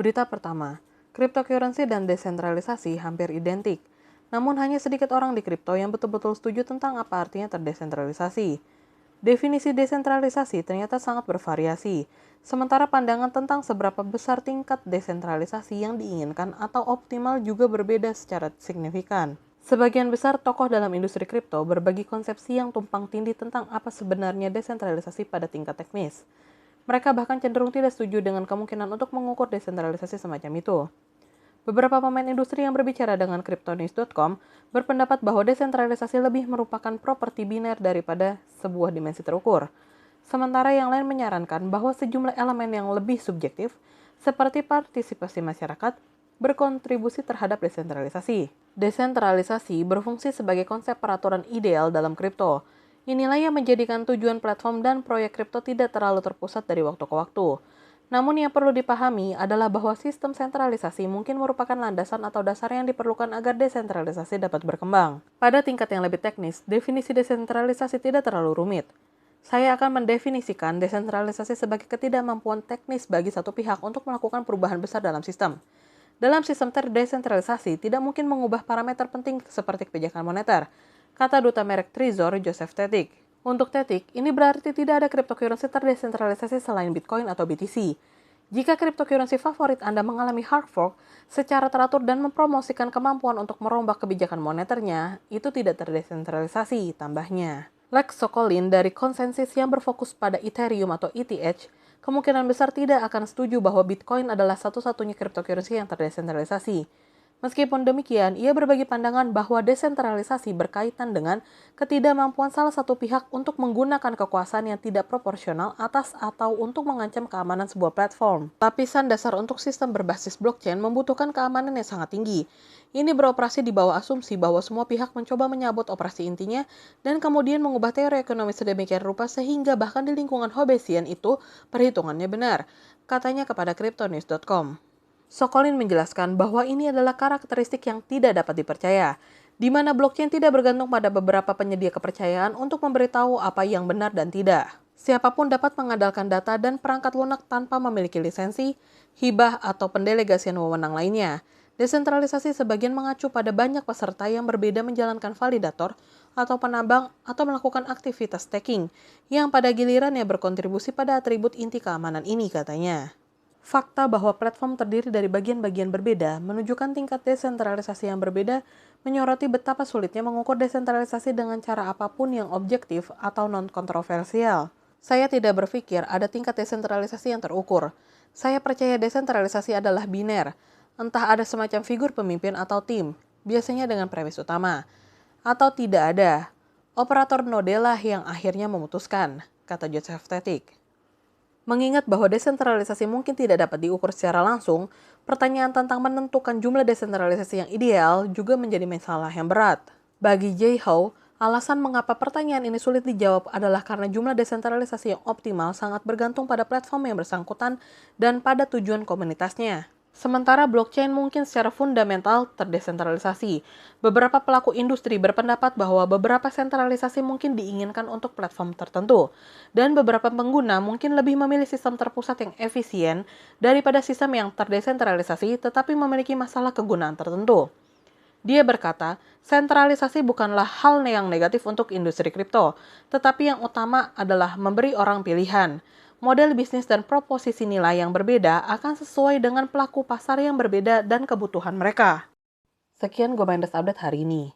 Berita pertama, cryptocurrency dan desentralisasi hampir identik. Namun hanya sedikit orang di kripto yang betul-betul setuju tentang apa artinya terdesentralisasi. Definisi desentralisasi ternyata sangat bervariasi, sementara pandangan tentang seberapa besar tingkat desentralisasi yang diinginkan atau optimal juga berbeda secara signifikan. Sebagian besar tokoh dalam industri kripto berbagi konsepsi yang tumpang tindih tentang apa sebenarnya desentralisasi pada tingkat teknis. Mereka bahkan cenderung tidak setuju dengan kemungkinan untuk mengukur desentralisasi semacam itu. Beberapa pemain industri yang berbicara dengan cryptonews.com berpendapat bahwa desentralisasi lebih merupakan properti biner daripada sebuah dimensi terukur. Sementara yang lain menyarankan bahwa sejumlah elemen yang lebih subjektif, seperti partisipasi masyarakat, berkontribusi terhadap desentralisasi. Desentralisasi berfungsi sebagai konsep peraturan ideal dalam kripto. Inilah yang menjadikan tujuan platform dan proyek kripto tidak terlalu terpusat dari waktu ke waktu. Namun yang perlu dipahami adalah bahwa sistem sentralisasi mungkin merupakan landasan atau dasar yang diperlukan agar desentralisasi dapat berkembang. Pada tingkat yang lebih teknis, definisi desentralisasi tidak terlalu rumit. Saya akan mendefinisikan desentralisasi sebagai ketidakmampuan teknis bagi satu pihak untuk melakukan perubahan besar dalam sistem. Dalam sistem terdesentralisasi, tidak mungkin mengubah parameter penting seperti kebijakan moneter, kata Duta Merek Trezor, Joseph Tetik. Untuk Tetik, ini berarti tidak ada cryptocurrency terdesentralisasi selain Bitcoin atau BTC. Jika cryptocurrency favorit Anda mengalami hard fork secara teratur dan mempromosikan kemampuan untuk merombak kebijakan moneternya, itu tidak terdesentralisasi, tambahnya. Lex Sokolin dari konsensus yang berfokus pada Ethereum atau ETH, kemungkinan besar tidak akan setuju bahwa Bitcoin adalah satu-satunya cryptocurrency yang terdesentralisasi. Meskipun demikian, ia berbagi pandangan bahwa desentralisasi berkaitan dengan ketidakmampuan salah satu pihak untuk menggunakan kekuasaan yang tidak proporsional atas atau untuk mengancam keamanan sebuah platform. Lapisan dasar untuk sistem berbasis blockchain membutuhkan keamanan yang sangat tinggi. Ini beroperasi di bawah asumsi bahwa semua pihak mencoba menyabot operasi intinya dan kemudian mengubah teori ekonomi sedemikian rupa sehingga bahkan di lingkungan Hobbesian itu perhitungannya benar, katanya kepada cryptonews.com. Sokolin menjelaskan bahwa ini adalah karakteristik yang tidak dapat dipercaya, di mana blockchain tidak bergantung pada beberapa penyedia kepercayaan untuk memberitahu apa yang benar dan tidak. Siapapun dapat mengandalkan data dan perangkat lunak tanpa memiliki lisensi, hibah, atau pendelegasian wewenang lainnya. Desentralisasi sebagian mengacu pada banyak peserta yang berbeda menjalankan validator atau penambang atau melakukan aktivitas staking, yang pada gilirannya berkontribusi pada atribut inti keamanan ini, katanya. Fakta bahwa platform terdiri dari bagian-bagian berbeda menunjukkan tingkat desentralisasi yang berbeda, menyoroti betapa sulitnya mengukur desentralisasi dengan cara apapun yang objektif atau non-kontroversial. Saya tidak berpikir ada tingkat desentralisasi yang terukur. Saya percaya desentralisasi adalah biner, entah ada semacam figur pemimpin atau tim, biasanya dengan premis utama, atau tidak ada. Operator node lah yang akhirnya memutuskan, kata Joseph Tetik. Mengingat bahwa desentralisasi mungkin tidak dapat diukur secara langsung, pertanyaan tentang menentukan jumlah desentralisasi yang ideal juga menjadi masalah yang berat. Bagi Jay Howe, alasan mengapa pertanyaan ini sulit dijawab adalah karena jumlah desentralisasi yang optimal sangat bergantung pada platform yang bersangkutan dan pada tujuan komunitasnya. Sementara blockchain mungkin secara fundamental terdesentralisasi. Beberapa pelaku industri berpendapat bahwa beberapa sentralisasi mungkin diinginkan untuk platform tertentu, dan beberapa pengguna mungkin lebih memilih sistem terpusat yang efisien daripada sistem yang terdesentralisasi tetapi memiliki masalah kegunaan tertentu. Dia berkata, sentralisasi bukanlah hal yang negatif untuk industri kripto, tetapi yang utama adalah memberi orang pilihan. Model bisnis dan proposisi nilai yang berbeda akan sesuai dengan pelaku pasar yang berbeda dan kebutuhan mereka. Sekian Go Minders Update hari ini.